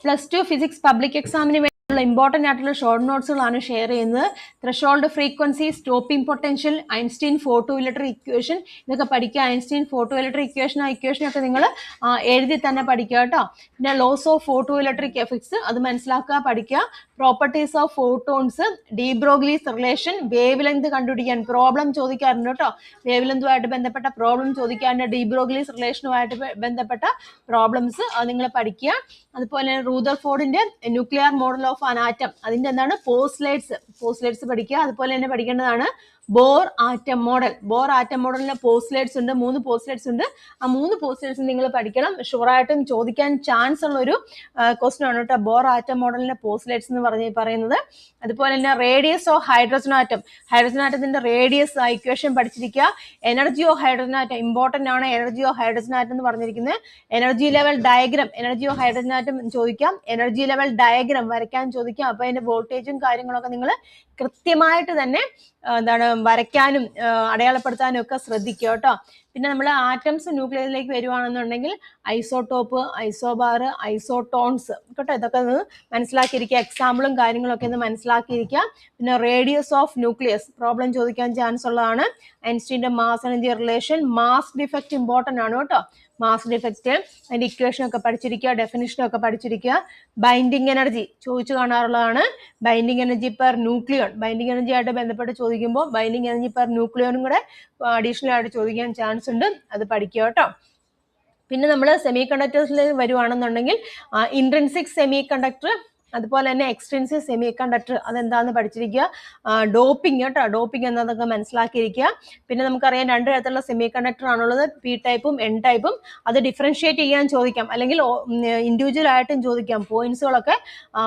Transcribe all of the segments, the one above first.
+2 physics public എക്സാമിന് വേണ്ടിയുള്ള important ആയിട്ടുള്ള ഷോർട്ട് നോട്ട്സുകളാണ് ഷെയർ ചെയ്യുന്നത്. Threshold frequency, stopping potential, Einstein photo electric equation, ഇതൊക്കെ പഠിക്കുക. ഐൻസ്റ്റീൻ ഫോട്ടോ ഇലക്ട്രിക് ഇക്വേഷനൊക്കെ നിങ്ങൾ എഴുതി തന്നെ പഠിക്കുക കേട്ടോ. പിന്നെ laws of photo electric effects അത് മനസ്സിലാക്കുക, പഠിക്കുക. Properties of photons, de Broglie's relation, wave length കണ്ടുപിടിക്കാൻ പ്രോബ്ലം ചോദിക്കാറുണ്ട് കേട്ടോ. വേവ് ലെങ്തുമായിട്ട് ബന്ധപ്പെട്ട പ്രോബ്ലം ചോദിക്കാറുണ്ട്. ഡി ബ്രോഗ്ലീസ് റിലേഷനുമായിട്ട് ബന്ധപ്പെട്ട പ്രോബ്ലംസ് അത് നിങ്ങൾ പഠിക്കുക. അതുപോലെ റൂദർഫോർഡിന്റെ nuclear model of an atom, അതിന്റെ എന്താണ് പോസ്റ്റ്ലേറ്റ്സ് പഠിക്കുക. അതുപോലെ തന്നെ പഠിക്കേണ്ടതാണ് Bohr atom model. Bohr atom മോഡലിന്റെ പോസ്റ്റ്ലേറ്റ്സ് ഉണ്ട്, 3 പോസ്റ്റ്ലേറ്റ്സ് ഉണ്ട്. ആ 3 പോസ്റ്റ്ലേറ്റ്സ് നിങ്ങൾ പഠിക്കണം. ഷുവറായിട്ടും ചോദിക്കാൻ ചാൻസ് ഉള്ള ഒരു ക്വസ്റ്റൻ ആണ് കേട്ടോ ബോർ ആറ്റം മോഡലിന്റെ പോസ്റ്റ്ലേറ്റ്സ് എന്ന് പറയുന്നത്. അതുപോലെ തന്നെ radius of hydrogen atom, hydrogen ആറ്റത്തിന്റെ റേഡിയസ് ഇക്വേഷൻ പഠിച്ചിരിക്കുക. Energy of hydrogen atom important ആണ്. എനർജി ഓഫ് ഹൈഡ്രജൻ ആറ്റം എന്ന് പറഞ്ഞിരിക്കുന്നത് energy level diagram, energy of hydrogen atom ചോദിക്കാം, എനർജി ലെവൽ ഡയഗ്രം വരയ്ക്കാൻ ചോദിക്കാം. അപ്പൊ അതിന്റെ വോൾട്ടേജും കാര്യങ്ങളൊക്കെ നിങ്ങൾ കൃത്യമായിട്ട് തന്നെ വരയ്ക്കാനും അടയാളപ്പെടുത്താനും ഒക്കെ ശ്രദ്ധിക്കുക കേട്ടോ. പിന്നെ നമ്മൾ ആറ്റംസ് ന്യൂക്ലിയസിലേക്ക് വരുവാണെന്നുണ്ടെങ്കിൽ ഐസോടോപ്പ്, ഐസോബാർ, ഐസോട്ടോൺസ് കേട്ടോ, ഇതൊക്കെ ഒന്ന് മനസ്സിലാക്കിയിരിക്കുക. എക്സാമ്പിളും കാര്യങ്ങളൊക്കെ ഒന്ന് മനസ്സിലാക്കിയിരിക്കുക. പിന്നെ റേഡിയസ് ഓഫ് ന്യൂക്ലിയസ് പ്രോബ്ലം ചോദിക്കാൻ ചാൻസ് ഉള്ളതാണ്. ഐൻസ്റ്റീന്റെ mass energy relation, mass defect important ആണ് കേട്ടോ. മാസ് ഡിഫക്റ്റ് അതിന്റെ ഇക്വേഷൻ ഒക്കെ പഠിച്ചിരിക്കുക, ഡെഫിനിഷൻ ഒക്കെ പഠിച്ചിരിക്കുക. ബൈൻഡിങ് എനർജി ചോദിച്ചു കാണാറുള്ളതാണ്. Binding energy per nucleon, binding energy ആയിട്ട് ബന്ധപ്പെട്ട് ചോദിക്കുമ്പോൾ ബൈൻഡിങ് എനർജി പെർ ന്യൂക്ലിയോണും കൂടെ അഡീഷണൽ ആയിട്ട് ചോദിക്കാൻ ചാൻസ് ഉണ്ട്, അത് പഠിക്കുക കേട്ടോ. പിന്നെ നമ്മൾ സെമി കണ്ടക്ടേഴ്സിൽ വരുവാണെന്നുണ്ടെങ്കിൽ ഇൻട്രിൻസിക് സെമി കണ്ടക്ടർ, അതുപോലെ തന്നെ എക്സ്ട്രിൻസിക് സെമി കണ്ടക്ടർ അതെന്താണെന്ന് പഠിച്ചിരിക്കുക. ഡോപ്പിംഗ് കേട്ടോ, ഡോപ്പിംഗ് എന്താണെന്നൊക്കെ മനസ്സിലാക്കിയിരിക്കുക. പിന്നെ നമുക്കറിയാം 2 തരത്തിലുള്ള സെമി കണ്ടക്ടർ ആണുള്ളത്, പി ടൈപ്പും എൻ ടൈപ്പും. അത് ഡിഫറൻഷിയേറ്റ് ചെയ്യാൻ ചോദിക്കാം, അല്ലെങ്കിൽ ഇൻഡിവിജ്വൽ ആയിട്ടും ചോദിക്കാം. പോയിന്റ്സുകളൊക്കെ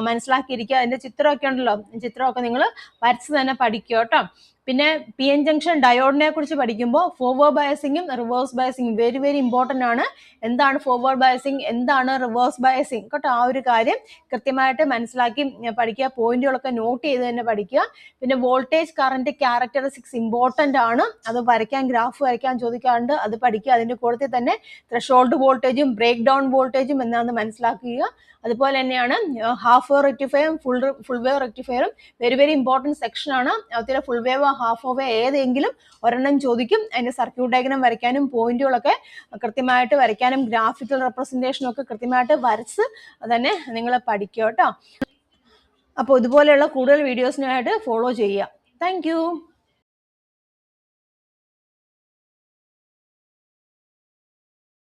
മനസ്സിലാക്കിയിരിക്കുക. അതിന്റെ ചിത്രമൊക്കെ ഉണ്ടല്ലോ, ചിത്രമൊക്കെ നിങ്ങൾ വരച്ച് തന്നെ പഠിക്കുക കേട്ടോ. പിന്നെ പി എൻ ജംഗ്ഷൻ ഡയോഡിനെ കുറിച്ച് പഠിക്കുമ്പോൾ ഫോർവേഡ് ബയസിങ്ങും റിവേഴ്സ് ബയസിങ്ങും വെരി വെരി ഇമ്പോർട്ടന്റ് ആണ്. എന്താണ് ഫോർവേഡ് ബയസിങ്, എന്താണ് റിവേഴ്സ് ബയസിങ് കേട്ടോ, ആ ഒരു കാര്യം കൃത്യമായിട്ട് മനസ്സിലാക്കി പഠിക്കുക. പോയിന്റുകളൊക്കെ നോട്ട് ചെയ്ത് തന്നെ പഠിക്കുക. പിന്നെ വോൾട്ടേജ് കറന്റ് ക്യാരക്ടറിസ്റ്റിക്സ് ഇമ്പോർട്ടന്റ് ആണ്, അത് വരയ്ക്കാൻ ഗ്രാഫ് വരയ്ക്കാൻ ചോദിക്കാറുണ്ട്, അത് പഠിക്കുക. അതിന്റെ കൂട്ടത്തിൽ തന്നെ ത്രെഷോൾഡ് വോൾട്ടേജും ബ്രേക്ക് ഡൗൺ വോൾട്ടേജും എന്നാന്ന് മനസ്സിലാക്കുക. അതുപോലെ തന്നെയാണ് ഹാഫ് വേവ് റെക്ടിഫയറും ഫുൾ വേവ് റെക്ടിഫയറും വെരി വെരി ഇമ്പോർട്ടൻറ്റ് സെക്ഷൻ ആണ്. അതിലെ ഫുൾ വേവ് ഹാഫ് വേവ് ഏതെങ്കിലും ഒരെണ്ണം ചോദിക്കും. അതിന്റെ സർക്യൂട്ട് ഡയഗ്രം വരയ്ക്കാനും പോയിന്റുകളൊക്കെ കൃത്യമായിട്ട് വരയ്ക്കാനും ഗ്രാഫിക്കൽ റെപ്രസെന്റേഷനും ഒക്കെ കൃത്യമായിട്ട് വരച്ച് തന്നെ നിങ്ങൾ പഠിക്കുക കേട്ടോ. അപ്പോൾ ഇതുപോലെയുള്ള കൂടുതൽ വീഡിയോസിനായിട്ട് ഫോളോ ചെയ്യുക. താങ്ക്